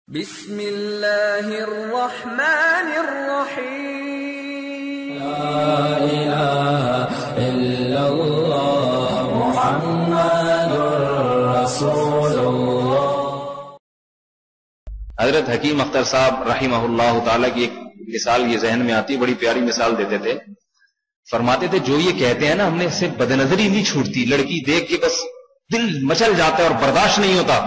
بسم اللہ الرحمن الرحیم لا الہ الا اللہ محمد رسول اللہ۔ حضرت حکیم اختر صاحب رحمہ اللہ تعالیٰ کی ایک مثال یہ ذہن میں آتی، بڑی پیاری مثال دیتے تھے۔ فرماتے تھے جو یہ کہتے ہیں نا ہم نے اس سے بدنظری نہیں چھوٹتی، لڑکی دیکھ کے بس دل مچل جاتا ہے اور برداشت نہیں ہوتا،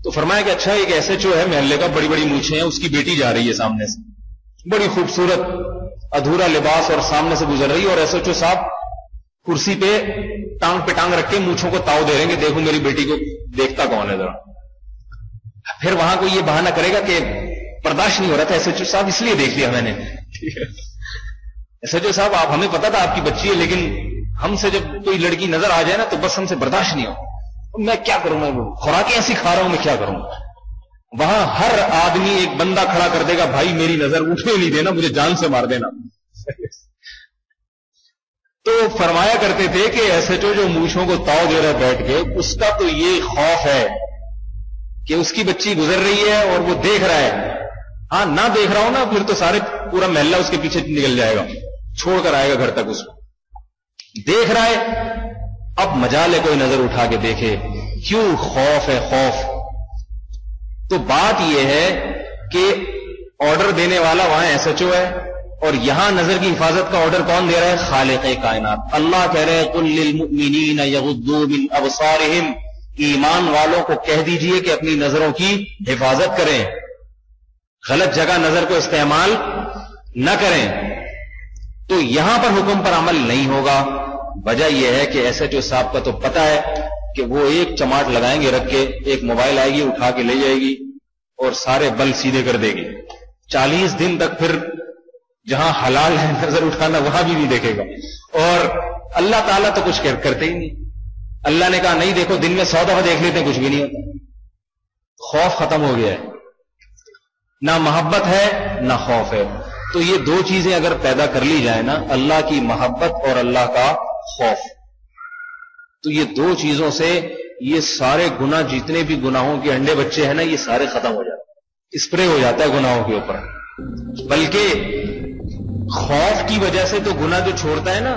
تو فرمایا کہ اچھا ایک ایسے جو ہے محلے کا، بڑی بڑی مونچھیں ہیں، اس کی بیٹی جا رہی ہے سامنے سے، بڑی خوبصورت ادھورا لباس اور سامنے سے گزر رہی ہے، اور ایس ایچ او صاحب کرسی پہ ٹانگ رکھ کے مونچھوں کو تاؤ دے رہے ہیں کہ دیکھو میری بیٹی کو دیکھتا کون ہے ذرا۔ پھر وہاں کوئی یہ بہانہ کرے گا کہ برداشت نہیں ہو رہا تھا ایس ایچ او صاحب، اس لیے دیکھ لیا میں نے۔ ایس ایچ او صاحب آپ ہمیں پتا تھا آپ کی بچی ہے، لیکن ہم سے جب کوئی لڑکی نظر آ جائے نا تو بس ہم سے برداشت نہیں ہو، میں کیا کروں، میں خوراکیں ایسی کھا رہا ہوں، میں کیا کروں۔ وہاں ہر آدمی ایک بندہ کھڑا کر دے گا، بھائی میری نظر اٹھنے نہیں دینا، مجھے جان سے مار دینا۔ تو فرمایا کرتے تھے کہ ایس ایچ او جو مونچھوں کو تاؤ دے رہا ہے بیٹھ کے، اس کا تو یہ خوف ہے کہ اس کی بچی گزر رہی ہے اور وہ دیکھ رہا ہے، ہاں نہ دیکھ رہا ہو نا پھر تو پورا محلہ اس کے پیچھے نکل جائے گا، چھوڑ کر آئے گا گھر تک۔ اس کو دیکھ رہا ہے، اب مجال ہے کوئی نظر اٹھا کے دیکھے، کیوں خوف ہے خوف۔ تو بات یہ ہے کہ آرڈر دینے والا وہاں ایس ایچ او ہے، اور یہاں نظر کی حفاظت کا آرڈر کون دے رہا ہے؟ خالق کائنات اللہ کہہ رہے ہیں قل للمؤمنین یغضوا من ابصارہم، ایمان والوں کو کہہ دیجئے کہ اپنی نظروں کی حفاظت کریں، غلط جگہ نظر کو استعمال نہ کریں۔ تو یہاں پر حکم پر عمل نہیں ہوگا، وجہ یہ ہے کہ ایس ایچ او صاحب کا تو پتا ہے کہ وہ ایک چماٹ لگائیں گے رکھ کے، ایک موبائل آئے گی اٹھا کے لے جائے گی اور سارے بل سیدھے کر دے گی۔ 40 دن تک پھر جہاں حلال ہے نظر اٹھانا وہاں بھی نہیں دیکھے گا، اور اللہ تعالیٰ تو کچھ کرتے ہی نہیں۔ اللہ نے کہا نہیں دیکھو، دن میں 100 دفعہ دیکھ لیتے ہیں کچھ بھی نہیں ہوتا۔ خوف ختم ہو گیا ہے، نہ محبت ہے نہ خوف ہے۔ تو یہ دو چیزیں اگر پیدا کر لی جائیں نا، اللہ کی محبت اور اللہ کا خوف، تو یہ دو چیزوں سے یہ سارے گناہ، جتنے بھی گناہوں کے انڈے بچے ہیں نا، یہ سارے ختم ہو جاتے، اسپرے ہو جاتا ہے گناہوں کے اوپر۔ بلکہ خوف کی وجہ سے تو گناہ جو چھوڑتا ہے نا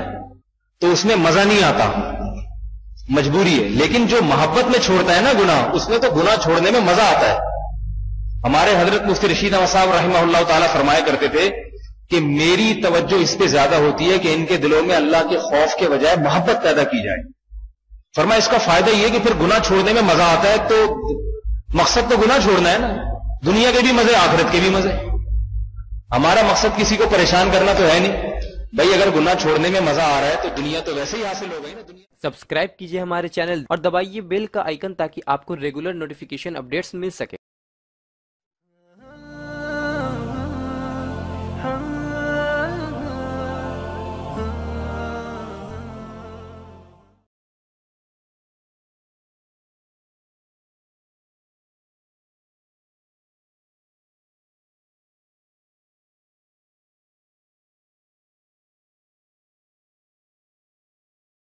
تو اس میں مزہ نہیں آتا، مجبوری ہے، لیکن جو محبت میں چھوڑتا ہے نا گناہ، اس میں تو گناہ چھوڑنے میں مزہ آتا ہے۔ ہمارے حضرت مفتی رشید احمد صاحب رحمہ اللہ تعالیٰ فرمایا کرتے تھے کہ میری توجہ اس پہ زیادہ ہوتی ہے کہ ان کے دلوں میں اللہ کے خوف کے بجائے محبت پیدا کی جائے۔ فرمایا اس کا فائدہ یہ کہ پھر گناہ چھوڑنے میں مزہ آتا ہے، تو مقصد تو گناہ چھوڑنا ہے نا، دنیا کے بھی مزے آخرت کے بھی مزے۔ ہمارا مقصد کسی کو پریشان کرنا تو ہے نہیں بھائی، اگر گناہ چھوڑنے میں مزہ آ رہا ہے تو دنیا تو ویسے ہی حاصل ہو گئی نا۔ سبسکرائب کیجئے ہمارے چینل اور دبائیے بیل کا آئیکن تاکہ آپ کو ریگولر نوٹیفیکیشن اپڈیٹس مل سکے۔